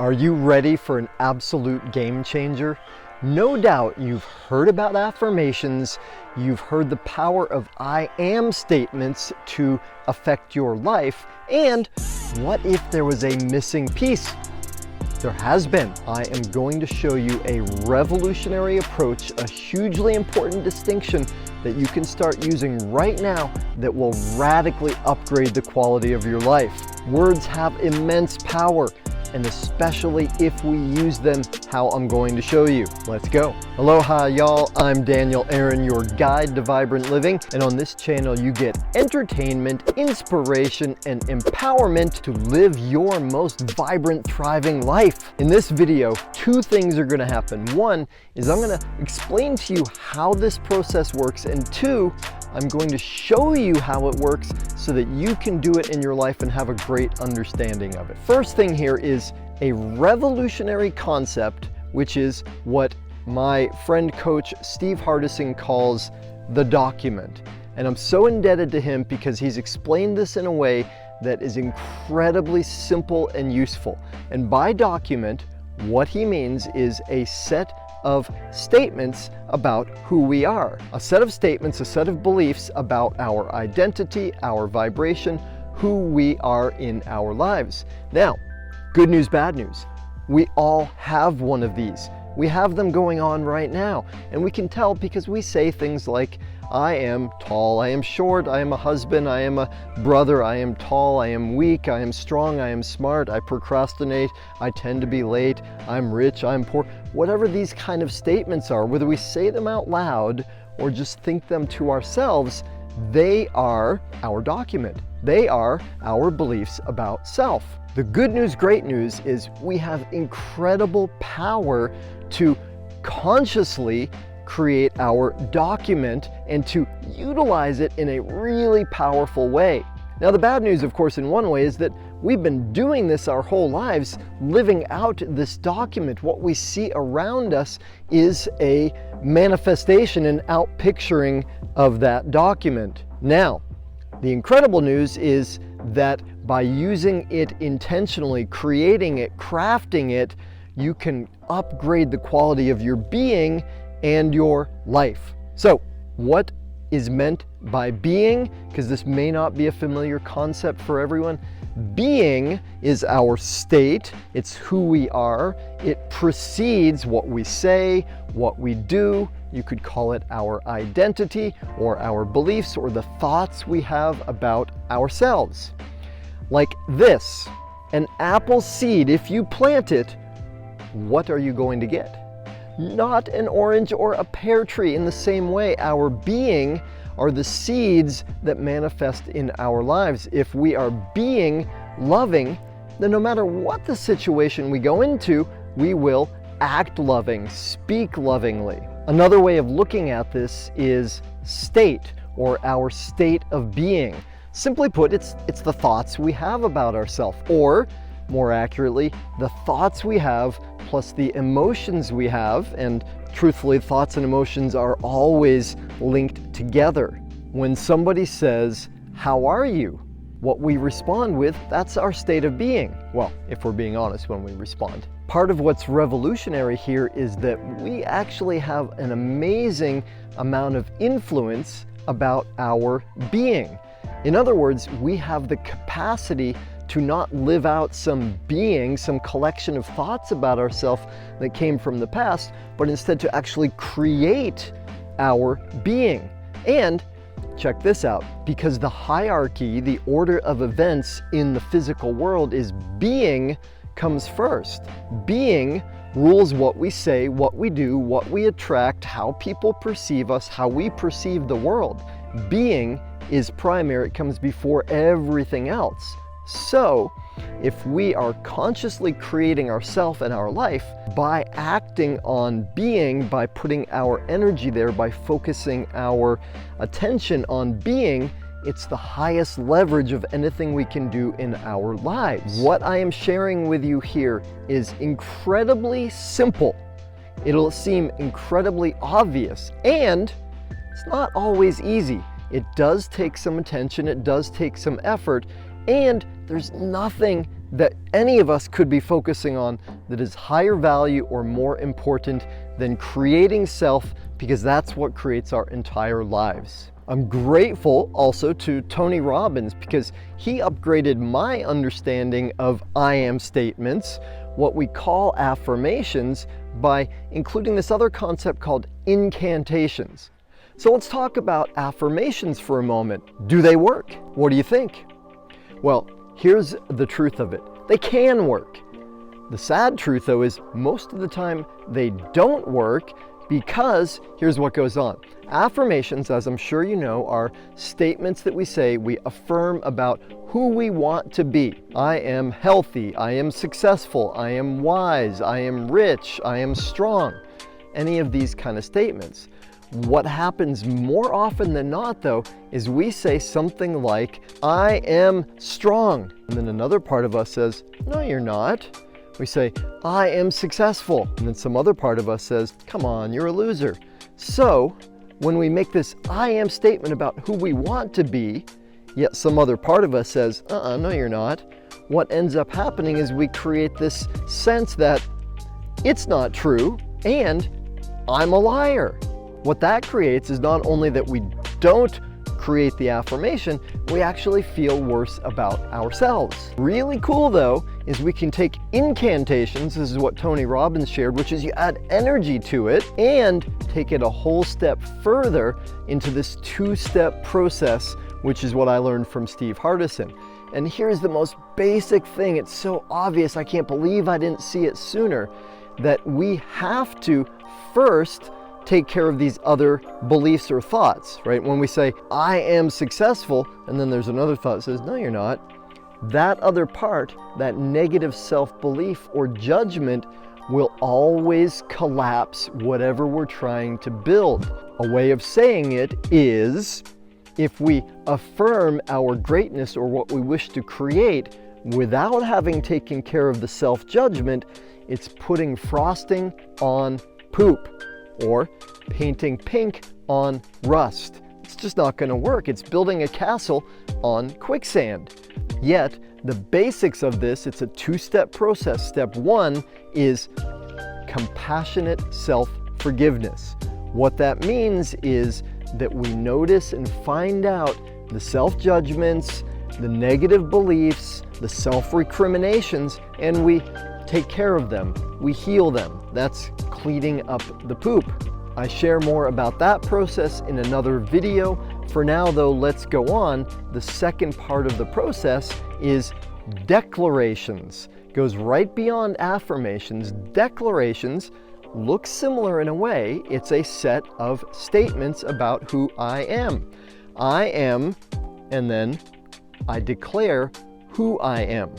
Are you ready for an absolute game changer? No doubt you've heard about affirmations, you've heard the power of I am statements to affect your life, and what if there was a missing piece? There has been. I am going to show you a revolutionary approach, a hugely important distinction that you can start using right now that will radically upgrade the quality of your life. Words have immense power, and especially if we use them how I'm going to show you. Let's go. Aloha, y'all. I'm Daniel Aaron, your guide to vibrant living. And on this channel, you get entertainment, inspiration, and empowerment to live your most vibrant, thriving life. In this video, two things are gonna happen. One is I'm gonna explain to you how this process works, and two, I'm going to show you how it works so that you can do it in your life and have a great understanding of it. First thing here is a revolutionary concept, which is what my friend coach Steve Hardising calls the document. And I'm so indebted to him because he's explained this in a way that is incredibly simple and useful. And by document, what he means is a set of statements about who we are. A set of statements, a set of beliefs about our identity, our vibration, who we are in our lives. Now, good news, bad news. We all have one of these. We have them going on right now. And we can tell because we say things like, I am tall, I am short, I am a husband, I am a brother, I am tall, I am weak, I am strong, I am smart, I procrastinate, I tend to be late, I'm rich, I'm poor. Whatever these kind of statements are, whether we say them out loud or just think them to ourselves, they are our document. They are our beliefs about self. The good news, great news is we have incredible power to consciously create our document and to utilize it in a really powerful way. Now, the bad news, of course, in one way is that we've been doing this our whole lives, living out this document. What we see around us is a manifestation and outpicturing of that document. Now, the incredible news is that by using it intentionally, creating it, crafting it, you can upgrade the quality of your being and your life. So, what is meant by being? Because this may not be a familiar concept for everyone. Being is our state, it's who we are. It precedes what we say, what we do. You could call it our identity or our beliefs or the thoughts we have about ourselves. Like this, an apple seed, if you plant it, what are you going to get? Not an orange or a pear tree. In the same way, our being are the seeds that manifest in our lives. If we are being loving, then no matter what the situation we go into, we will act loving, speak lovingly. Another way of looking at this is state, or our state of being. Simply put, it's the thoughts we have about ourselves, or more accurately, the thoughts we have plus the emotions we have, and truthfully, thoughts and emotions are always linked together. When somebody says, "How are you?" what we respond with, that's our state of being. Well, if we're being honest when we respond. Part of what's revolutionary here is that we actually have an amazing amount of influence about our being. In other words, we have the capacity to not live out some being, some collection of thoughts about ourselves that came from the past, but instead to actually create our being. And check this out, because the hierarchy, the order of events in the physical world is being comes first. Being rules what we say, what we do, what we attract, how people perceive us, how we perceive the world. Being is primary, it comes before everything else. So, if we are consciously creating ourself and our life by acting on being, by putting our energy there, by focusing our attention on being, it's the highest leverage of anything we can do in our lives. What I am sharing with you here is incredibly simple. It'll seem incredibly obvious, and it's not always easy. It does take some attention, it does take some effort, and there's nothing that any of us could be focusing on that is higher value or more important than creating self, because that's what creates our entire lives. I'm grateful also to Tony Robbins because he upgraded my understanding of I am statements, what we call affirmations, by including this other concept called incantations. So let's talk about affirmations for a moment. Do they work? What do you think? Well, here's the truth of it. They can work. The sad truth though is most of the time they don't work, because here's what goes on. Affirmations, as I'm sure you know, are statements that we say, we affirm about who we want to be. I am healthy, I am successful, I am wise, I am rich, I am strong. Any of these kind of statements. What happens more often than not though, is we say something like, I am strong. And then another part of us says, no, you're not. We say, I am successful. And then some other part of us says, come on, you're a loser. So when we make this I am statement about who we want to be, yet some other part of us says, no, you're not. What ends up happening is we create this sense that it's not true and I'm a liar. What that creates is not only that we don't create the affirmation, we actually feel worse about ourselves. Really cool though is we can take incantations, this is what Tony Robbins shared, which is you add energy to it and take it a whole step further into this two-step process, which is what I learned from Steve Hardison. And here's the most basic thing, it's so obvious, I can't believe I didn't see it sooner, that we have to first take care of these other beliefs or thoughts, right? When we say, I am successful, and then there's another thought that says, no, you're not. That other part, that negative self-belief or judgment, will always collapse whatever we're trying to build. A way of saying it is, if we affirm our greatness or what we wish to create without having taken care of the self-judgment, it's putting frosting on poop, or painting pink on rust. It's just not going to work. It's building a castle on quicksand. Yet, the basics of this, it's a two-step process. Step one is compassionate self-forgiveness. What that means is that we notice and find out the self-judgments, the negative beliefs, the self-recriminations, and we take care of them. We heal them. That's cleaning up the poop. I share more about that process in another video. For now though, let's go on. The second part of the process is declarations. Goes right beyond affirmations. Declarations look similar in a way. It's a set of statements about who I am. I am, and then I declare who I am,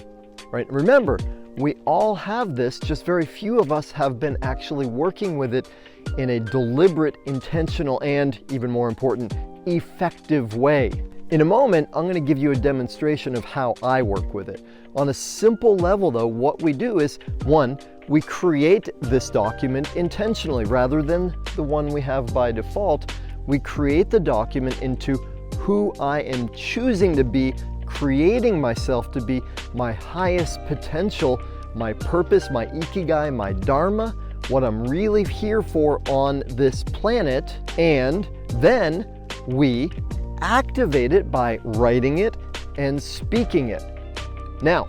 right? Remember, we all have this, just very few of us have been actually working with it in a deliberate, intentional, and even more important, effective way. In a moment, I'm going to give you a demonstration of how I work with it. On a simple level though, what we do is, one, we create this document intentionally rather than the one we have by default. We create the document into who I am choosing to be, creating myself to be my highest potential, my purpose, my ikigai, my dharma, what I'm really here for on this planet, and then we activate it by writing it and speaking it. Now,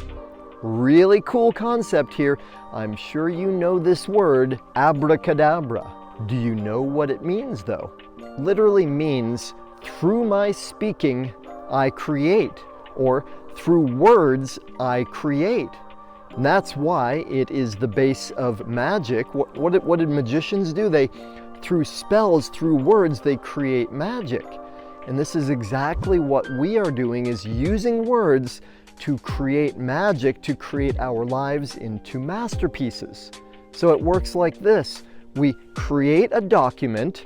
really cool concept here. I'm sure you know this word, abracadabra. Do you know what it means though? Literally means, through my speaking, I create. Or through words, I create. And that's why it is the base of magic. What did magicians do? Through spells, through words, they create magic. And this is exactly what we are doing, is using words to create magic, to create our lives into masterpieces. So it works like this. We create a document,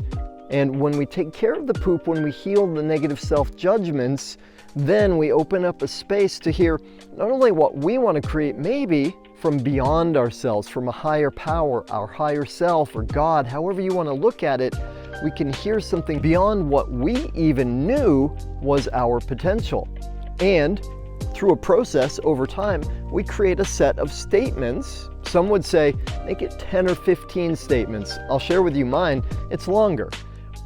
and when we take care of the poop, when we heal the negative self-judgments, then we open up a space to hear not only what we want to create, maybe from beyond ourselves, from a higher power, our higher self, or God, however you want to look at it, we can hear something beyond what we even knew was our potential. And through a process over time, we create a set of statements. Some would say, make it 10 or 15 statements. I'll share with you mine, it's longer.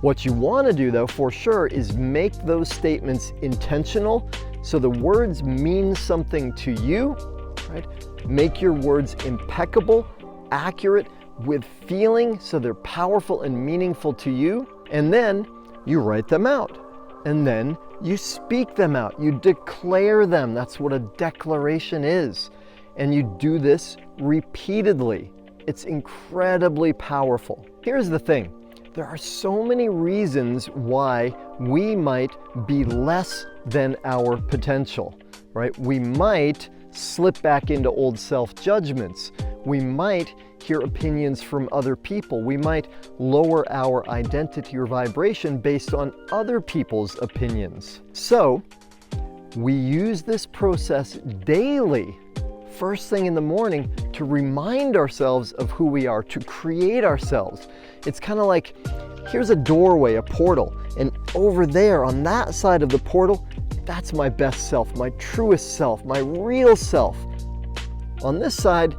What you want to do though, for sure, is make those statements intentional so the words mean something to you, right? Make your words impeccable, accurate, with feeling, so they're powerful and meaningful to you. And then you write them out. And then you speak them out. You declare them. That's what a declaration is. And you do this repeatedly. It's incredibly powerful. Here's the thing. There are so many reasons why we might be less than our potential, right? We might slip back into old self-judgments. We might hear opinions from other people. We might lower our identity or vibration based on other people's opinions. So we use this process daily, first thing in the morning, to remind ourselves of who we are, to create ourselves. It's kind of like, here's a doorway, a portal, and over there on that side of the portal, that's my best self, my truest self, my real self. On this side,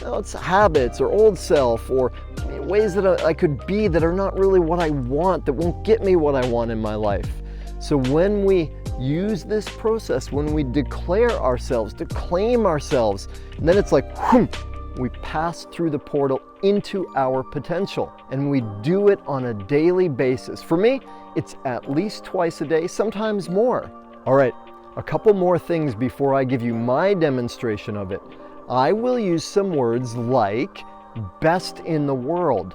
well, it's habits or old self or ways that I could be that are not really what I want, that won't get me what I want in my life. So when we use this process, when we declare ourselves, to claim ourselves, and then it's like, whoom, we pass through the portal into our potential. And we do it on a daily basis. For me, it's at least twice a day, sometimes more. All right, a couple more things before I give you my demonstration of it. I will use some words like best in the world.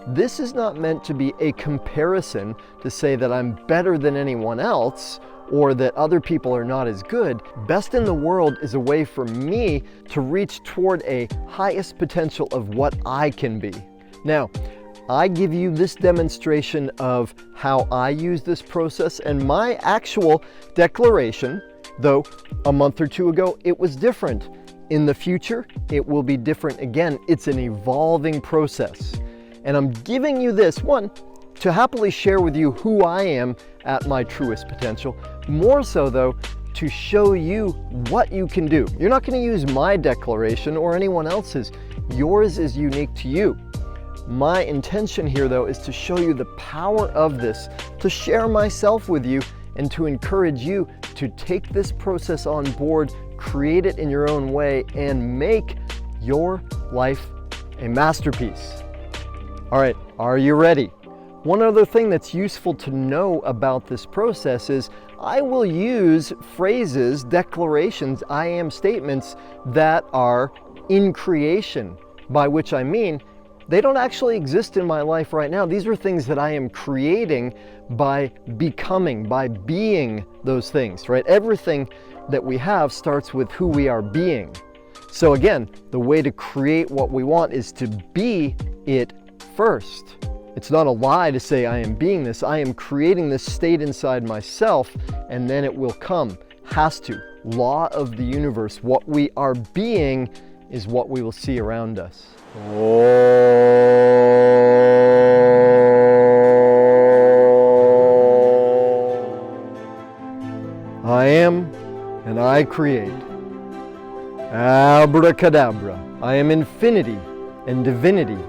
This is not meant to be a comparison to say that I'm better than anyone else or that other people are not as good. Best in the world is a way for me to reach toward a highest potential of what I can be. Now, I give you this demonstration of how I use this process, and my actual declaration, though a month or two ago it was different. In the future, it will be different again. It's an evolving process. And I'm giving you this, one, to happily share with you who I am at my truest potential. More so though, to show you what you can do. You're not going to use my declaration or anyone else's. Yours is unique to you. My intention here though is to show you the power of this, to share myself with you, and to encourage you to take this process on board, create it in your own way, and make your life a masterpiece. All right, are you ready? One other thing that's useful to know about this process is I will use phrases, declarations, I am statements that are in creation, by which I mean they don't actually exist in my life right now. These are things that I am creating by becoming, by being those things, right? Everything that we have starts with who we are being. So again, the way to create what we want is to be it first. It's not a lie to say I am being this. I am creating this state inside myself, and then it will come. Has to. Law of the universe. What we are being is what we will see around us. I am and I create. Abracadabra. I am infinity and divinity.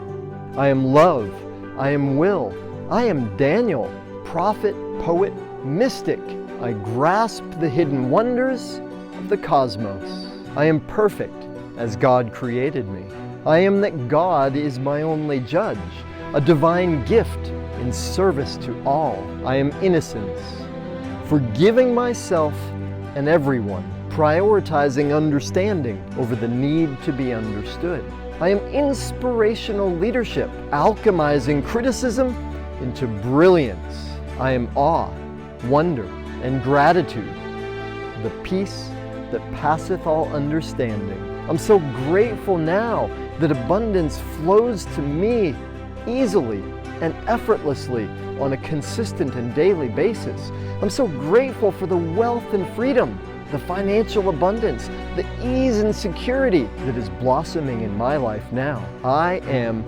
I am love. I am will. I am Daniel, prophet, poet, mystic. I grasp the hidden wonders of the cosmos. I am perfect as God created me. I am that God is my only judge, a divine gift in service to all. I am innocence, forgiving myself and everyone, prioritizing understanding over the need to be understood. I am inspirational leadership, alchemizing criticism into brilliance. I am awe, wonder, and gratitude, the peace that passeth all understanding. I'm so grateful now that abundance flows to me easily and effortlessly on a consistent and daily basis. I'm so grateful for the wealth and freedom, the financial abundance, the ease and security that is blossoming in my life now. I am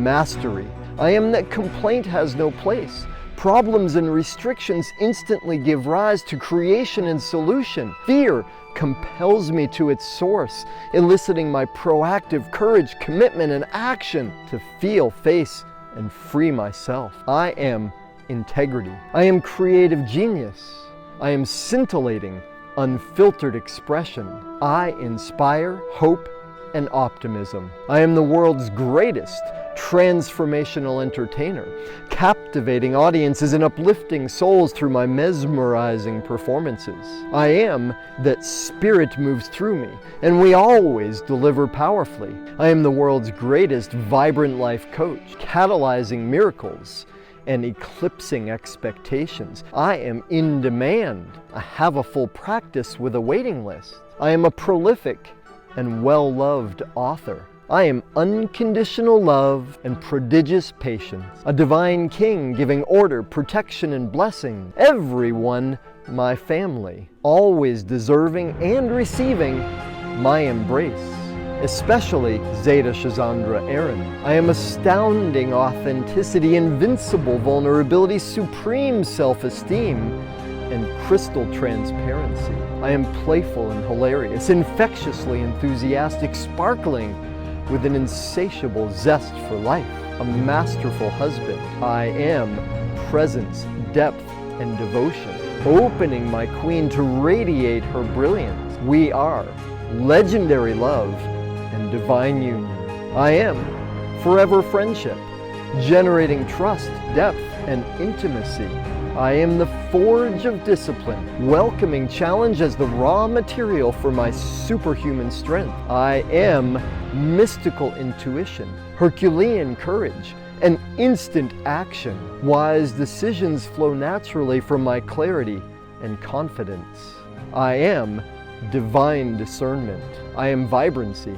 mastery. I am that complaint has no place, Problems and restrictions instantly give rise to creation and solution. Fear compels me to its source, eliciting my proactive courage, commitment, and action to feel, face, and free myself. I am integrity. I am creative genius. I am scintillating, unfiltered expression. I inspire hope and optimism. I am the world's greatest transformational entertainer, captivating audiences and uplifting souls through my mesmerizing performances. I am that spirit moves through me, and we always deliver powerfully. I am the world's greatest vibrant life coach, catalyzing miracles and eclipsing expectations. I am in demand. I have a full practice with a waiting list. I am a prolific and well-loved author. I am unconditional love and prodigious patience, a divine king giving order, protection, and blessing. Everyone my family, always deserving and receiving my embrace, especially Zeta Shazandra Aaron. I am astounding authenticity, invincible vulnerability, supreme self-esteem, and crystal transparency. I am playful and hilarious, infectiously enthusiastic, sparkling with an insatiable zest for life, a masterful husband. I am presence, depth, and devotion, opening my queen to radiate her brilliance. We are legendary love and divine union. I am forever friendship, generating trust, depth, and intimacy. I am the forge of discipline, welcoming challenge as the raw material for my superhuman strength. I am mystical intuition, Herculean courage, and instant action. Wise decisions flow naturally from my clarity and confidence. I am divine discernment. I am vibrancy.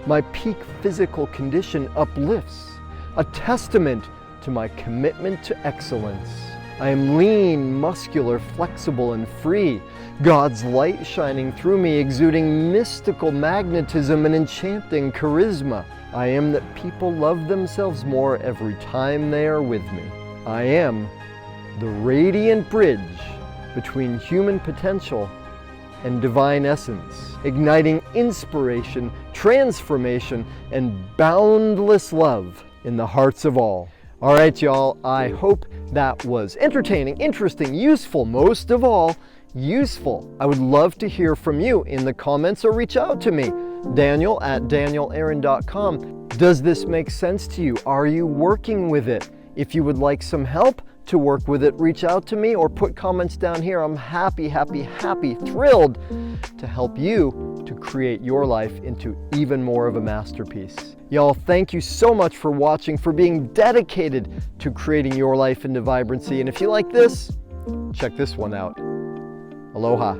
My peak physical condition uplifts, a testament to my commitment to excellence. I am lean, muscular, flexible, and free. God's light shining through me, exuding mystical magnetism and enchanting charisma. I am that people love themselves more every time they are with me. I am the radiant bridge between human potential and divine essence, igniting inspiration, transformation, and boundless love in the hearts of all. All right, y'all, I hope that was entertaining, interesting, useful, most of all, useful. I would love to hear from you in the comments or reach out to me, daniel@danielaaron.com. Does this make sense to you? Are you working with it? If you would like some help to work with it, reach out to me or put comments down here. I'm happy, thrilled to help you to create your life into even more of a masterpiece. Y'all, thank you so much for watching, for being dedicated to creating your life into vibrancy. And if you like this, check this one out. Aloha.